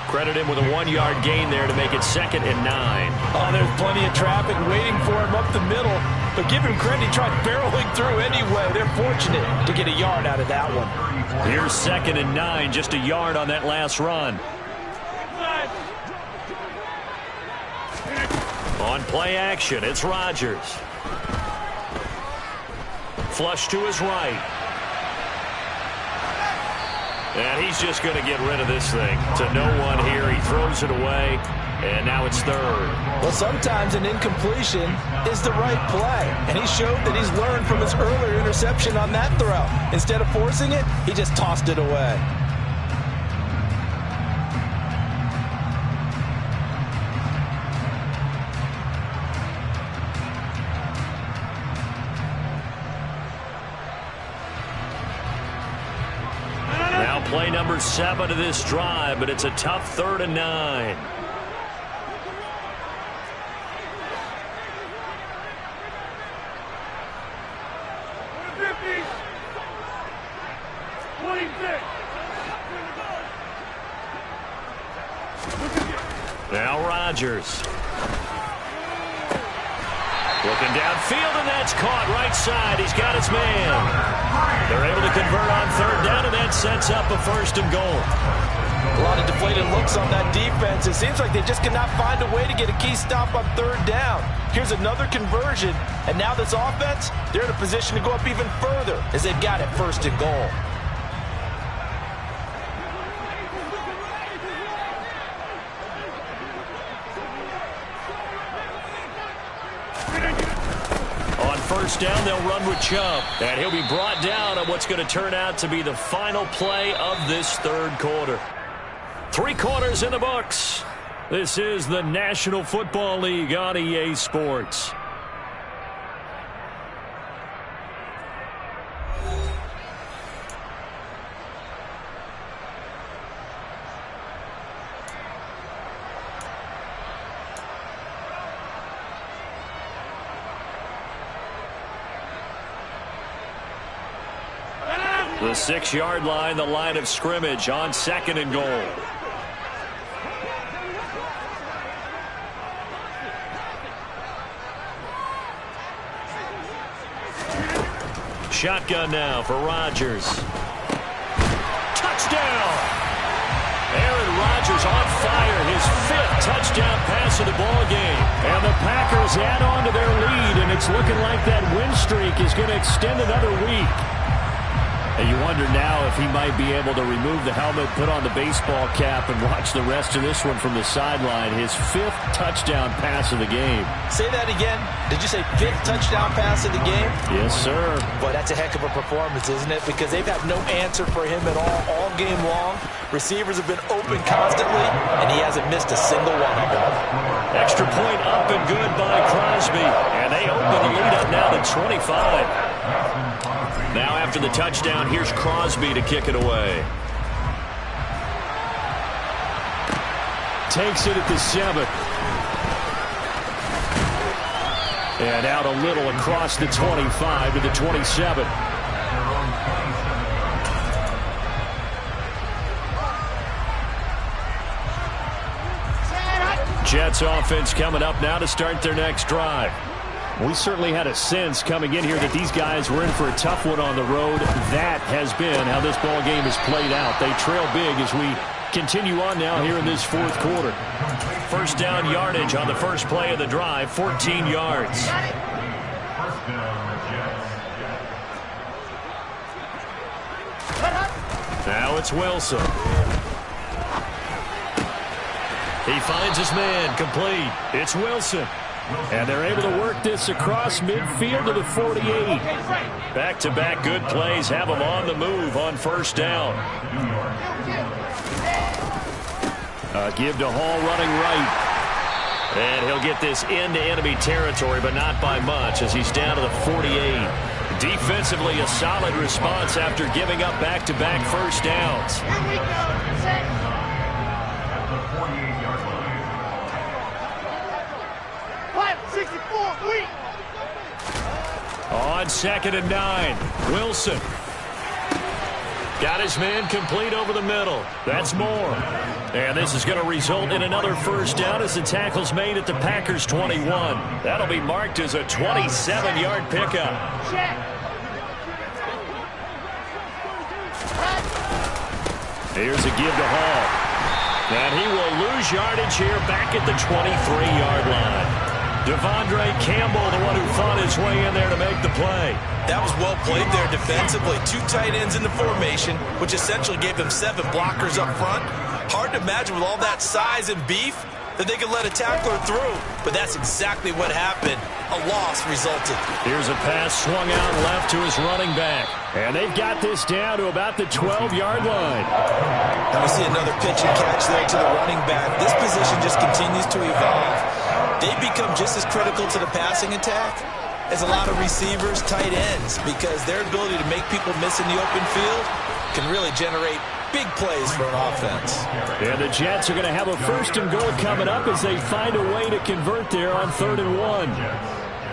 Credit him with a 1-yard gain there to make it 2nd and 9. Oh, there's plenty of traffic waiting for him up the middle. But give him credit, he tried barreling through anyway. They're fortunate to get a yard out of that one. Here's 2nd and 9, just a yard on that last run. On play action, it's Rodgers. Flush to his right. And he's just going to get rid of this thing. To no one here. He throws it away. And now it's third. Well, sometimes an incompletion is the right play. And he showed that he's learned from his earlier interception on that throw. Instead of forcing it, he just tossed it away. Now play number 7 of this drive, but it's a tough 3rd and 9. Now Rodgers. Looking downfield, and that's caught right side. He's got his man. They're able to convert on 3rd down, and that sets up a 1st and goal. A lot of deflated looks on that defense. It seems like they just cannot find a way to get a key stop on 3rd down. Here's another conversion, and now this offense, they're in a position to go up even further as they've got it 1st and goal. On 1st down, they'll run with Chubb, and he'll be brought down on what's going to turn out to be the final play of this 3rd quarter. 3 quarters in the books. This is the National Football League on EA Sports. The 6-yard line, the line of scrimmage on 2nd and goal. Shotgun now for Rodgers. Touchdown! Aaron Rodgers on fire, his 5th touchdown pass of the ball game. And the Packers add on to their lead, and it's looking like that win streak is going to extend another week. And you wonder now if he might be able to remove the helmet, put on the baseball cap, and watch the rest of this one from the sideline. His 5th touchdown pass of the game. Say that again. Did you say 5th touchdown pass of the game? Yes, sir. Boy, that's a heck of a performance, isn't it? Because they've had no answer for him at all game long. Receivers have been open constantly, and he hasn't missed a single one of them. Extra point up and good by Crosby. And they open the lead up now to 25. Now after the touchdown, here's Crosby to kick it away. Takes it at the 7. And out a little across the 25 to the 27. Jets offense coming up now to start their next drive. We certainly had a sense coming in here that these guys were in for a tough one on the road. That has been how this ball game has played out. They trail big as we continue on now here in this 4th quarter. 1st down yardage on the first play of the drive, 14 yards. Now it's Wilson. He finds his man, complete. It's Wilson. And they're able to work this across midfield to the 48. Back-to-back good plays have them on the move on 1st down. Give to Hall running right. And he'll get this into enemy territory, but not by much as he's down to the 48. Defensively, a solid response after giving up back-to-back 1st downs. Here we go. Set. On 2nd and 9, Wilson. Got his man complete over the middle. That's Moore. And this is going to result in another 1st down as the tackle's made at the Packers' 21. That'll be marked as a 27-yard pickup. Here's a give to Hall. And he will lose yardage here back at the 23-yard line. Devondre Campbell, the one who fought his way in there to make the play. That was well played there defensively. 2 tight ends in the formation, which essentially gave them 7 blockers up front. Hard to imagine with all that size and beef that they could let a tackler through. But that's exactly what happened. A loss resulted. Here's a pass swung out left to his running back. And they've got this down to about the 12-yard line. And we see another pitch and catch there to the running back. This position just continues to evolve. They become just as critical to the passing attack as a lot of receivers, tight ends, because their ability to make people miss in the open field can really generate big plays for an offense. And the Jets are going to have a 1st and goal coming up as they find a way to convert there on 3rd and 1.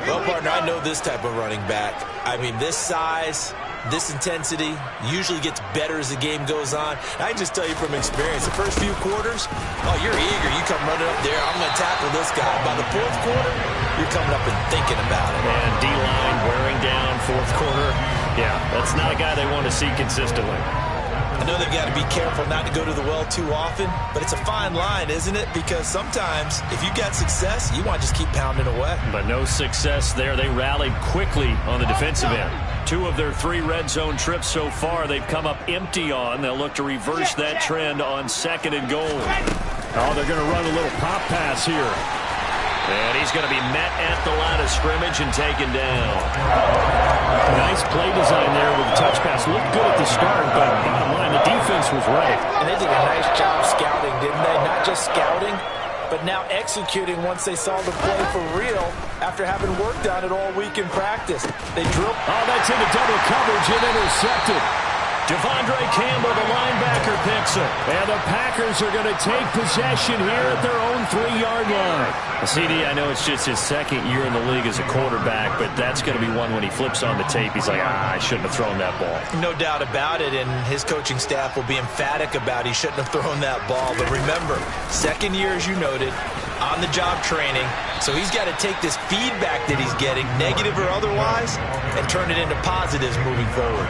Well, partner, I know this type of running back. I mean, this size, this intensity usually gets better as the game goes on. I can just tell you from experience, the first few quarters, oh, you're eager. You come running up there, I'm going to tackle this guy. By the 4th quarter, you're coming up and thinking about it. And D-line wearing down 4th quarter. Yeah, that's not a guy they want to see consistently. I know they've got to be careful not to go to the well too often, but it's a fine line, isn't it? Because sometimes, if you got success, you want to just keep pounding away. But no success there. They rallied quickly on the defensive end. 2 of their 3 red zone trips so far, they've come up empty on. They'll look to reverse that trend on 2nd and goal. Oh, they're going to run a little pop pass here. And he's going to be met at the line of scrimmage and taken down. Nice play design there with the touch pass. Looked good at the start, but bottom line, the defense was right. And they did a nice job scouting, didn't they? Not just scouting, but now executing once they saw the play for real after having worked on it all week in practice. They drilled. Oh, that's into double coverage and intercepted. Devondre Campbell, the linebacker, picks it. And the Packers are going to take possession here at their own 3-yard line. CD, I know it's just his 2nd year in the league as a quarterback, but that's going to be one when he flips on the tape. He's like, I shouldn't have thrown that ball. No doubt about it, and his coaching staff will be emphatic about he shouldn't have thrown that ball. But remember, 2nd year, as you noted, on-the-job training. So he's got to take this feedback that he's getting, negative or otherwise, and turn it into positives moving forward.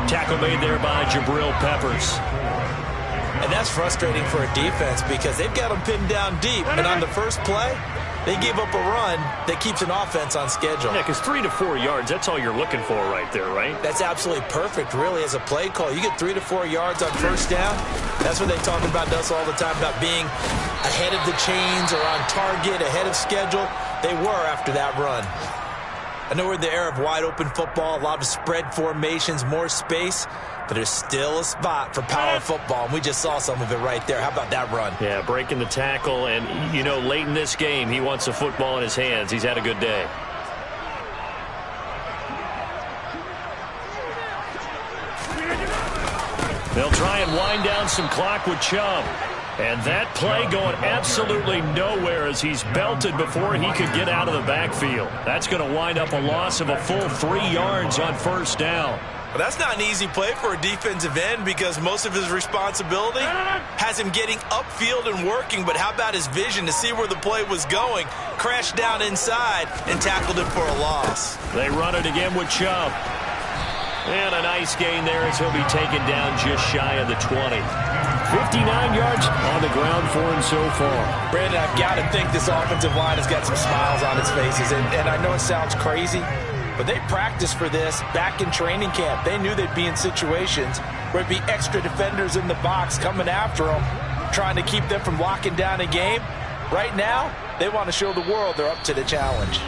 Tackle made there by Jabril Peppers. And that's frustrating for a defense because they've got them pinned down deep. And on the first play, they gave up a run that keeps an offense on schedule. Yeah, because 3 to 4 yards, that's all you're looking for right there, right? That's absolutely perfect, really, as a play call. You get 3 to 4 yards on 1st down. That's what they talk about us all the time, about being ahead of the chains or on target, ahead of schedule. They were after that run. I know we're in the era of wide-open football, a lot of spread formations, more space, but there's still a spot for power football, and we just saw some of it right there. How about that run? Yeah, breaking the tackle, and, you know, late in this game, he wants the football in his hands. He's had a good day. They'll try and wind down some clock with Chubb. And that play going absolutely nowhere as he's belted before he could get out of the backfield. That's going to wind up a loss of a full 3 yards on 1st down. Well, that's not an easy play for a defensive end because most of his responsibility has him getting upfield and working. But how about his vision to see where the play was going? Crashed down inside and tackled him for a loss. They run it again with Chubb. And a nice gain there as he'll be taken down just shy of the 20. 59 yards on the ground for him so far. Brandon, I've got to think this offensive line has got some smiles on its faces. And I know it sounds crazy, but they practiced for this back in training camp. They knew they'd be in situations where it'd be extra defenders in the box coming after them, trying to keep them from locking down a game. Right now, they want to show the world they're up to the challenge.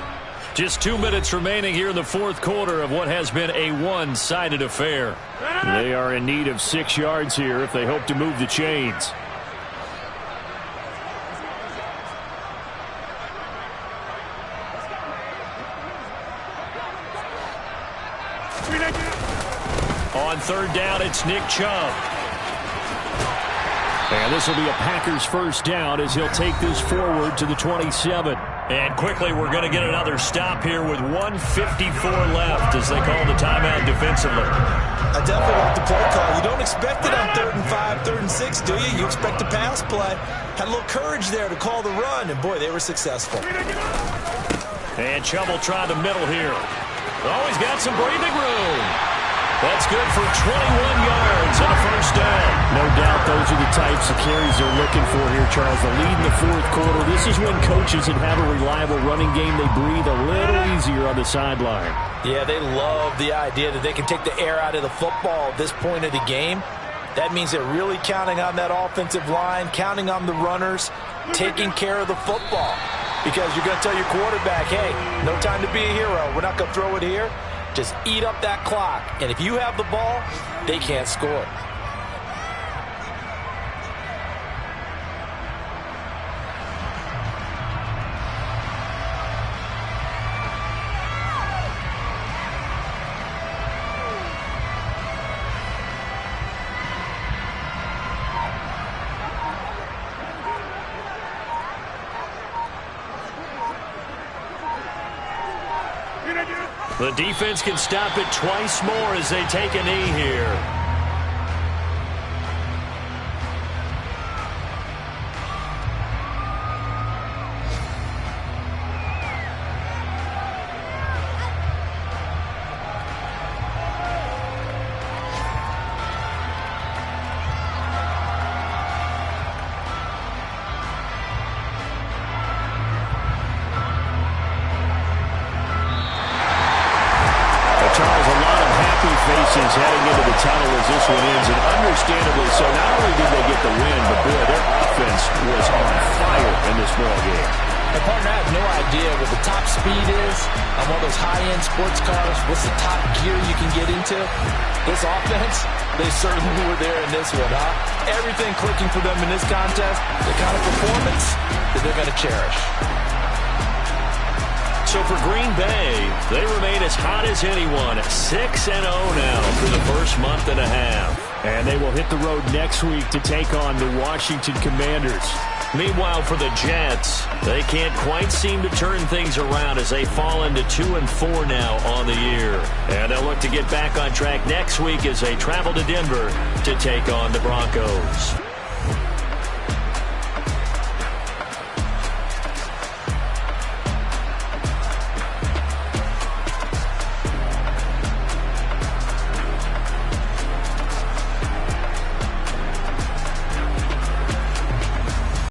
Just 2 minutes remaining here in the 4th quarter of what has been a one-sided affair. They are in need of 6 yards here if they hope to move the chains. On 3rd down, it's Nick Chubb. And this will be a Packers 1st down as he'll take this forward to the 27. And quickly, we're going to get another stop here with 1:54 left as they call the timeout defensively. I definitely like the play call. You don't expect it on 3rd and 5, 3rd and 6, do you? You expect a pass play. Had a little courage there to call the run, and boy, they were successful. And Chubb will try the middle here. Oh, he's got some breathing room. That's good for 21 yards and a first down. No doubt those are the types of carries they're looking for here, Charles. The lead in the fourth quarter. This is when coaches that have a reliable running game, they breathe a little easier on the sideline. Yeah, they love the idea that they can take the air out of the football at this point of the game. That means they're really counting on that offensive line, counting on the runners, taking care of the football. Because you're going to tell your quarterback, hey, no time to be a hero. We're not going to throw it here. Just eat up that clock. And if you have the ball, they can't score. The defense can stop it twice more as they take a knee here. Heading into the tunnel as this one ends, and understandably so. Not only did they get the win, but boy, their offense was on fire in this ball game. And partner, I have no idea what the top speed is on one of those high-end sports cars. What's the top gear you can get into? This offense, they certainly were there in this one, huh? Everything clicking for them in this contest, the kind of performance that they're going to cherish. So for Green Bay, they remain as hot as anyone, 6-0 now through the first month and a half. And they will hit the road next week to take on the Washington Commanders. Meanwhile, for the Jets, they can't quite seem to turn things around as they fall into 2-4 now on the year. And they'll look to get back on track next week as they travel to Denver to take on the Broncos.